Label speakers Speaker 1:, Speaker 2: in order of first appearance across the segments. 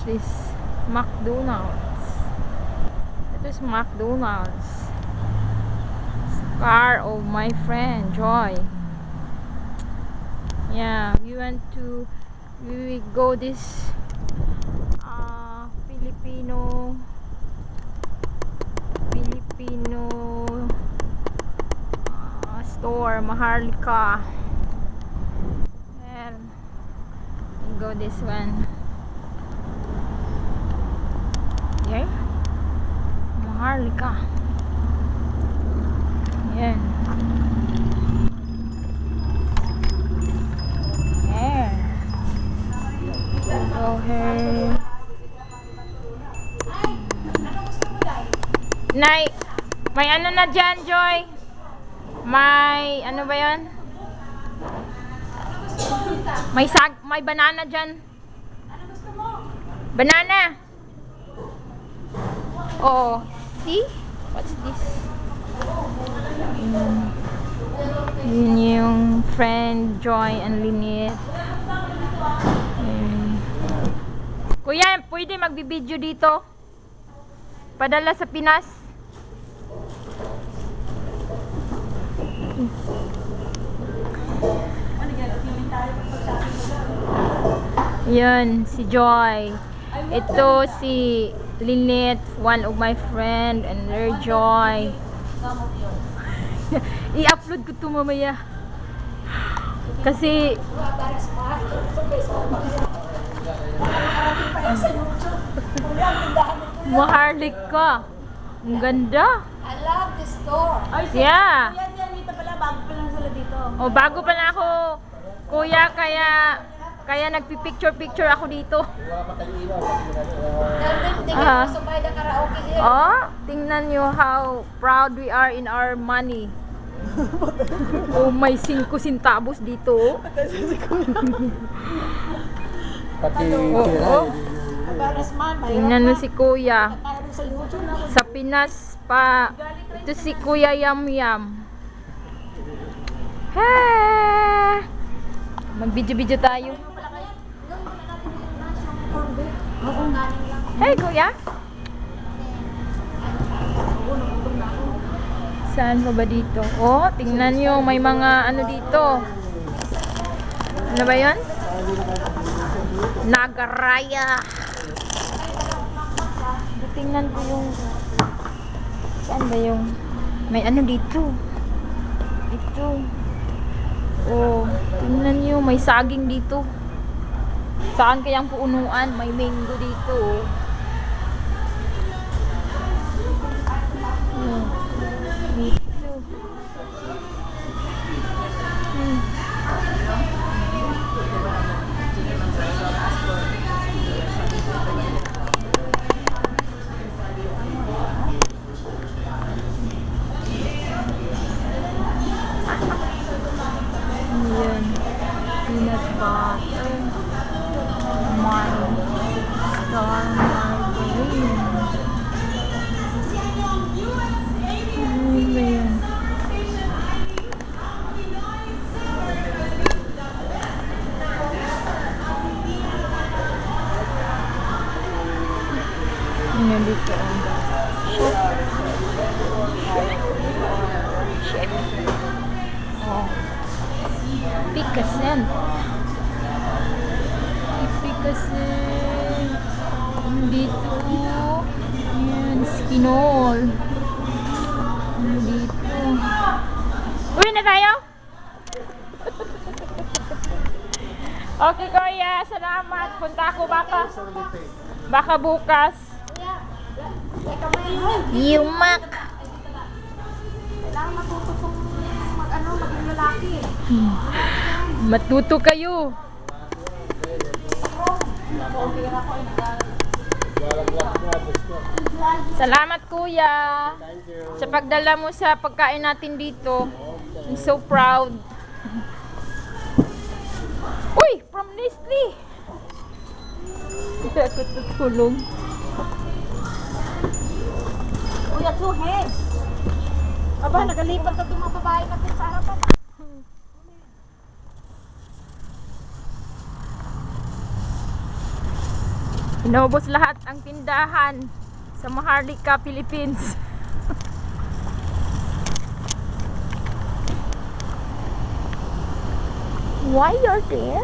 Speaker 1: this? McDonald's. Ito is McDonald's. Car of my friend Joy. Yeah, we go this Filipino store, Maharlika. And we go this one. Yeah, Maharlika. Yan. Yeah. Go here. Nay, may ano na dyan, Joy? May, ano ba yan? May banana dyan.
Speaker 2: Ano gusto mo?
Speaker 1: Banana. Oh, see? What's this? Yun yung friend Joy and Lynette. Kuya, pwede magbibideo dito? Padala sa Pinas. Yun, si Joy. Ito si Lynette, one of my friend, and their Joy. I-upload ko to mamaya. Kasi Maharlika. Ang ganda.
Speaker 2: I love this store.
Speaker 1: Yeah.
Speaker 2: Kuya, si Anita pala, bago pa lang sila dito.
Speaker 1: O, bago pa na ako, kuya, kaya nagpipicture ako dito.
Speaker 2: Subay na karaoke here.
Speaker 1: Oh, tingnan nyo how proud we are in our money. Oh, may 5 centavos dito.
Speaker 3: Pati
Speaker 1: Oh.
Speaker 2: Baras man,
Speaker 1: Tingnan mo si kuya.
Speaker 2: tayo sa YouTube na.
Speaker 1: Sa Pinas pa. Ito si Kuya Yam Yam. Hey! Mag-video-video tayo. Hey, kuya. Saan pa ba dito? Oh, tingnan nyo. May mga ano dito. Ano ba yun? Nagaraya. Tingnan ko yung... Saan ba yung... May ano dito. Ito. Oh, tingnan nyo. May saging dito. Saan kayang puunuan? May mango dito. Oh. Dito. Ayan. Peanut butter. My star margarine. Ano ba yan? Ano dito? Chef. Oh. Picasen. Picasen. Dito. Yan. Skinol. Dito. Uwi na tayo? Okay, kuya. Salamat. Punta ako baka bukas. Yumak.
Speaker 2: Kailangan matuto kung maging lalaki.
Speaker 1: Matuto kayo. Salamat, kuya. Sa pagdala mo sa pagkain natin dito. I'm so proud. Uy, from Nestle. Hindi ako tutulong.
Speaker 2: Kuya, suhes. Aba, nagalipat na itong mga babae natin sa harapan.
Speaker 1: Inubos lahat ang tindahan sa Maharlika, Philippines. Why you're there?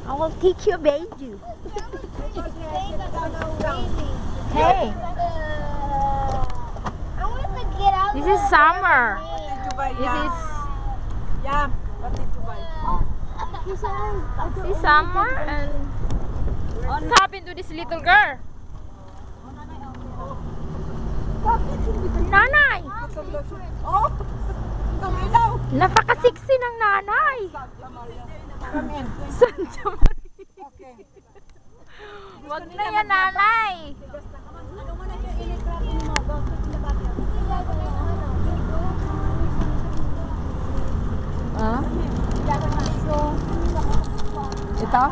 Speaker 1: I will teach you Beiju. Hey,
Speaker 3: I want to get out.
Speaker 1: this is summer.
Speaker 2: Dubai,
Speaker 1: This is
Speaker 2: yeah. What did you buy?
Speaker 1: this is summer and what happened to this little girl? Nanay!
Speaker 2: Oh! Kami daw!
Speaker 1: Napakasiksi ng nanay!
Speaker 2: Come in.
Speaker 1: Santa Maria.
Speaker 2: Okay.
Speaker 1: Wag na yan, nanay! Ah?
Speaker 2: Ito?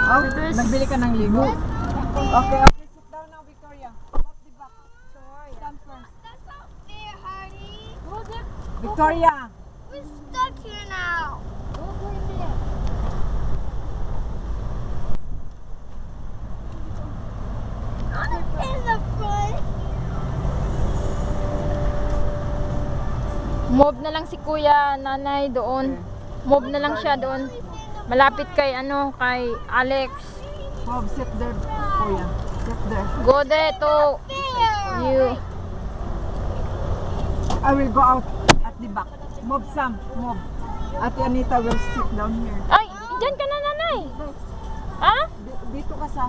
Speaker 2: Oh, nagbili ka ng ligo? Okay, okay. Sit down now, Victoria. Up the back. Stand first.
Speaker 3: That's not fair, Hardy.
Speaker 2: Victoria!
Speaker 3: We're stuck here now. In the front.
Speaker 1: Move na lang si kuya, nanay doon. Move na lang siya doon. Malapit kay kay Alex.
Speaker 2: Oh, sit there, Kuya. Sit there.
Speaker 1: Go there to you.
Speaker 2: I will go out at the back. Move, Sam. Move. Ate Anita will sit down here.
Speaker 1: Ay, dyan ka na, nanay. Ha?
Speaker 2: Dito ka sa...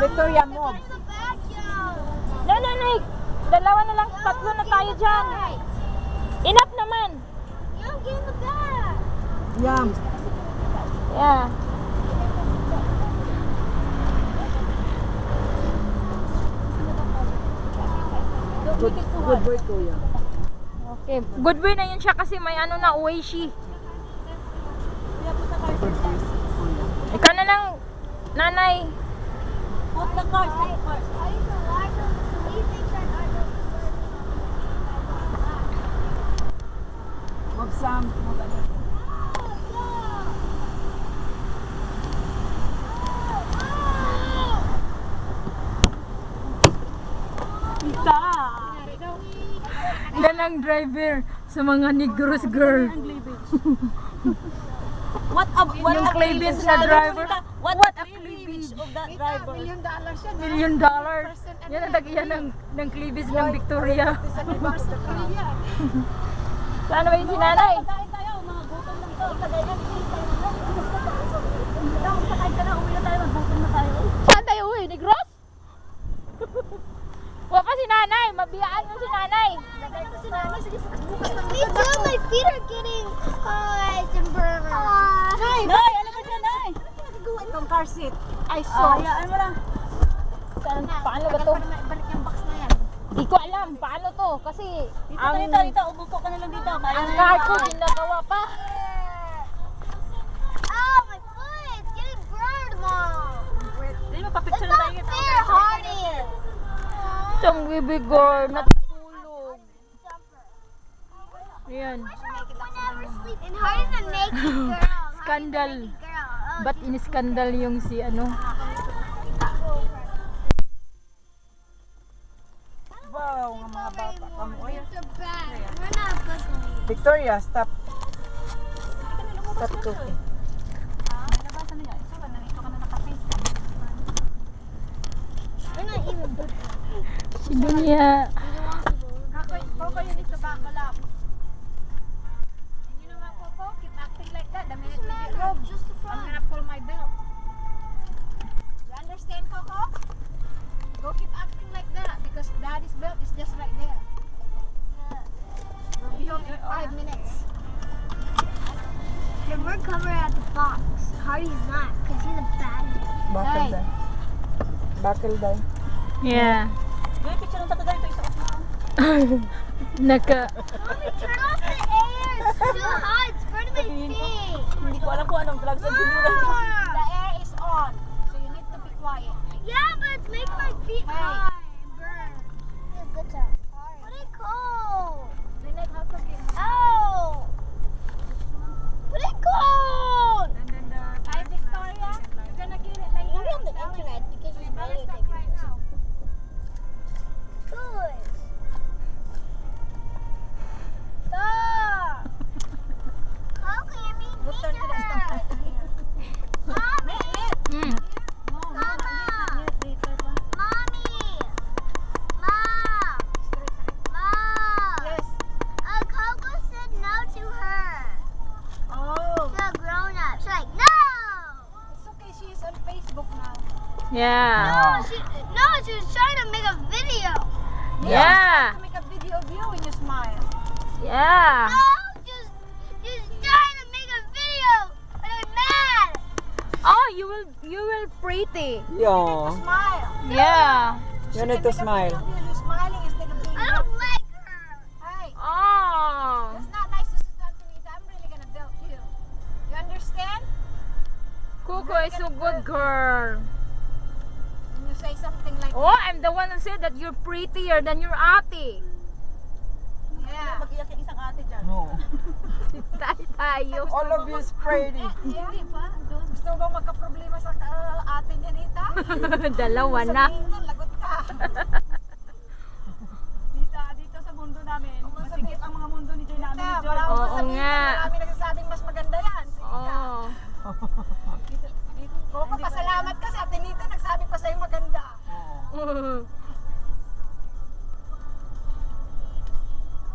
Speaker 2: Victoria, move.
Speaker 3: In the backyard.
Speaker 1: No, nanay. Dalawa na lang, tatlo na tayo dyan. Enough naman.
Speaker 3: You get in the back.
Speaker 2: Yeah.
Speaker 1: Yeah.
Speaker 2: Good boy, Kuya.
Speaker 1: Okay. Good boy na yun siya kasi may na uwishi.
Speaker 2: Good boy, Kuya.
Speaker 1: Ikaw na lang, nanay.
Speaker 3: Put the cards in first. I used to like them. He thinks that I don't
Speaker 2: Move, Sam. Move, Anita.
Speaker 1: Yan ang driver sa mga Negros girl.
Speaker 4: What
Speaker 1: Yung cleavage na driver.
Speaker 4: What
Speaker 1: What
Speaker 4: a
Speaker 1: a
Speaker 4: cleavage of that driver.
Speaker 2: $1 million siya.
Speaker 1: $1 million. Yan ang tagiyan ng cleavage ng Victoria. Saan ba yun si nanay?
Speaker 4: Kain tayo, mga gutom lang to. Tagay na, sakay ka na, uwi na tayo, maggutom na tayo.
Speaker 1: Saan tayo uwi? Negros? Wala pa si nanay. Mabiyaan mo si nanay.
Speaker 3: Me too. My feet are getting cold and burned.
Speaker 4: Nay, ano ba dyan, Nay?
Speaker 2: Itong car seat.
Speaker 1: Ay,
Speaker 4: Hayaan mo lang.
Speaker 1: Paano ba to?
Speaker 3: Balik yung box na yan.
Speaker 1: Di ko alam. Paano to? Kasi
Speaker 4: Dito ka dito, dito, umupo ka na lang dito. Kaya
Speaker 1: ang
Speaker 4: na
Speaker 1: car
Speaker 4: yan.
Speaker 1: ko ginagawa pa.
Speaker 3: Oh, my foot! It's getting burned, Mom.
Speaker 4: Dili,
Speaker 3: That's
Speaker 4: magpa-picture na
Speaker 3: not
Speaker 4: tayo.
Speaker 3: fair, Hardy.
Speaker 1: Isang bibigor. Natutulog. Ayan.
Speaker 3: We never sleep. And Hardy's a naked girl.
Speaker 1: Skandal.
Speaker 3: Hardy's a naked girl. Oh,
Speaker 1: Ba't iniskandal yung si
Speaker 2: Wow, nga mga bata. Kamoy.
Speaker 3: It's a bag. We're not bugging.
Speaker 2: Victoria, stop. Stop cooking.
Speaker 3: We're not even bugging.
Speaker 1: Si Dunya.
Speaker 2: Coco, you need to back up.
Speaker 3: You know what, Coco? Keep acting like that. The minute we get home, I'm gonna pull my belt. You understand, Coco? Go keep acting like that because Daddy's belt is just right there. We'll be home in 5 minutes. And we're covered at the box. Hardy's not because he's a bad man.
Speaker 2: Bakal
Speaker 3: Hey.
Speaker 2: day. Bakal day.
Speaker 1: Yeah.
Speaker 4: Dili, picture lang tayo dito. Isa ka.
Speaker 1: Naka...
Speaker 3: Mommy, turn off the air. It's too hot. It's burning my feet.
Speaker 4: Hindi ko alam kung anong drugs ang ginuran.
Speaker 3: The air is on, so you need to be quiet. Yeah, but it's making my feet hot and burn. Good job. What is cold? They like how to get ow! What is cold?
Speaker 2: And then the...
Speaker 3: Hi, Victoria. You're gonna get it later.
Speaker 1: Yeah.
Speaker 3: No, she was trying to make a video.
Speaker 1: Yeah.
Speaker 2: To make a video of you when you smile.
Speaker 1: Yeah.
Speaker 3: No, just trying to make a video. But I'm mad.
Speaker 1: Oh, you will pretty.
Speaker 2: Yeah.
Speaker 4: Smile.
Speaker 1: Yeah.
Speaker 2: You need to smile.
Speaker 4: You're smiling instead of being
Speaker 3: I don't like her.
Speaker 4: Hey,
Speaker 1: Oh.
Speaker 4: it's not nice to sit down to eat. I'm really gonna belt you. You understand?
Speaker 1: Coco is a good girl.
Speaker 4: When you say something like
Speaker 1: Oh, I'm the one who said that you're prettier than your ate.
Speaker 4: yeah. Mag-iyak yung isang ate dyan.
Speaker 2: No.
Speaker 1: Tayo.
Speaker 2: All of you is pretty.
Speaker 4: Hindi pa. Gusto mo bang magka-problema sa ate niya, Nita?
Speaker 1: Dalawa na.
Speaker 4: Sabihin mo, lagot ka. Dito sa mundo namin, masigit ang mga mundo ni Joy namin ni Joy.
Speaker 1: Oo nga.
Speaker 4: Marami nagsasabing mas maganda yan. Sige ka.
Speaker 1: Oh.
Speaker 4: Koko, pasalamat ka sa ate Nita. Nagsabi pa sa'yo maganda.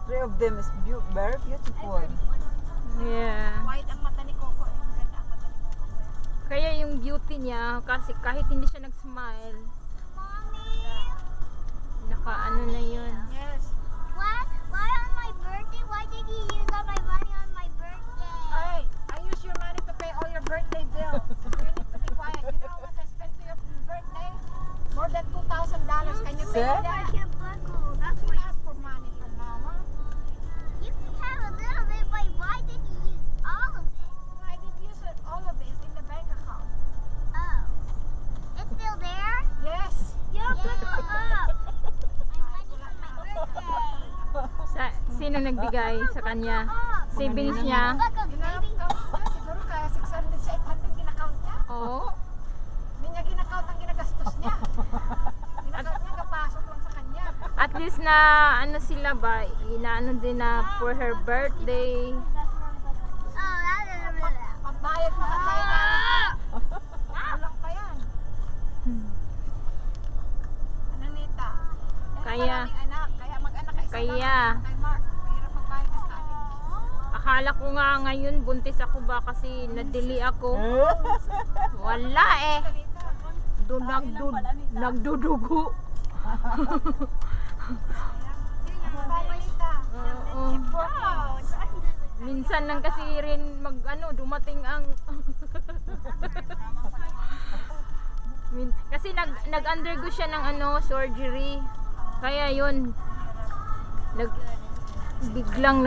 Speaker 2: Three of them is very beautiful.
Speaker 1: Yeah.
Speaker 4: White ang mata ni Coco. Maganda ang mata ni Coco.
Speaker 1: Kaya yung beauty niya, kasi kahit hindi siya nag-smile, naka-ano na yun.
Speaker 4: Yes.
Speaker 3: Why on my birthday? Why did you use all my money on my birthday?
Speaker 4: Hey, I use your money to pay all your birthday bills. You need to be quiet. You know how much I spent to your birthday? More than $2,000. Can you pay
Speaker 2: Sir?
Speaker 3: I
Speaker 4: that?
Speaker 3: can't buckle. That's
Speaker 4: You
Speaker 3: why
Speaker 4: ask for money from mama.
Speaker 3: you can have a little bit, but why did you use all of it?
Speaker 4: I didn't use it. All of it is in the bank account.
Speaker 3: Oh. It's still there?
Speaker 4: Yes.
Speaker 3: Yeah, pick it up. My money for my birthday.
Speaker 1: Sino nagbigay sa kanya? Savings niya?
Speaker 3: Buckle, baby.
Speaker 4: Ginakount niya. Siguro kaya 600 sa 800 ginakount niya.
Speaker 1: Oo.
Speaker 4: Hindi niya ginakount ang ginagastos niya. Ginakount niya, kapasok lang sa kanya.
Speaker 1: At least na ano sila ba, inaano din na for her birthday.
Speaker 3: Oh, that.
Speaker 4: Pagbayad mo lang tayo namin. Kulang pa yan. Ano, Nita?
Speaker 1: Kaya,
Speaker 4: Maraming anak. Kaya mag-anak ka isa
Speaker 1: Kaya.
Speaker 4: lang. Kay Mark. Mahirap magbayad ng college.
Speaker 1: akala ko nga ngayon buntis ako ba kasi nadili ako. Wala eh. Nagdudugo. Oo. Minsan lang kasi rin dumating ang kasi nag-undergo siya ng surgery. Kaya yun biglang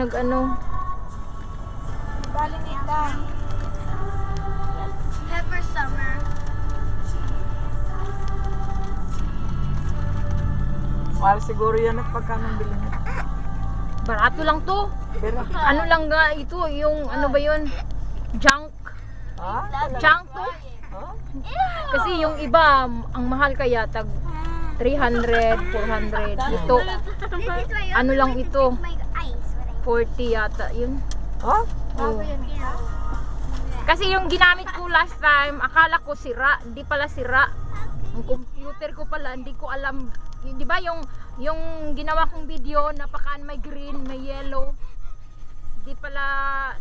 Speaker 3: Pepper summer.
Speaker 2: Mahal siguro yan at pagkano bili niya.
Speaker 1: barato lang to.
Speaker 2: Pero,
Speaker 1: Ano lang nga ito, yung ano ba yun? Junk.
Speaker 2: ha?
Speaker 1: Junk to.
Speaker 2: Ha?
Speaker 1: Kasi yung iba, ang mahal kaya tag 300, 400. Ito,
Speaker 3: This is my
Speaker 1: ano lang ito,
Speaker 3: my ice. What
Speaker 1: 40 yata yun.
Speaker 2: Ha?
Speaker 1: Oh.
Speaker 3: I
Speaker 1: Kasi yung ginamit ko last time, akala ko sira, hindi pala sira. Ang computer ko pala, hindi ko alam. Di ba yung ginawa kong video, napakaan may green, may yellow. Di pala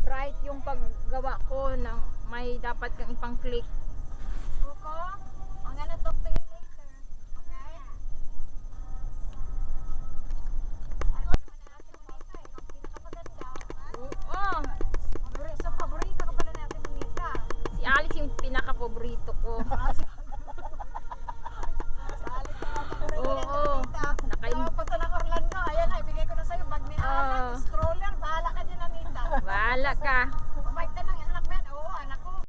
Speaker 1: right yung paggawa ko ng may dapat kang ipang-click.
Speaker 4: Coco, I'm gonna talk to you later. Okay? Ay, pa naman ang ating Monita eh. Ang pinakamaganda.
Speaker 1: Oo.
Speaker 4: Paborito ka pala natin Monita.
Speaker 1: Si Alice yung pinaka-paborito ko.
Speaker 4: Ah, si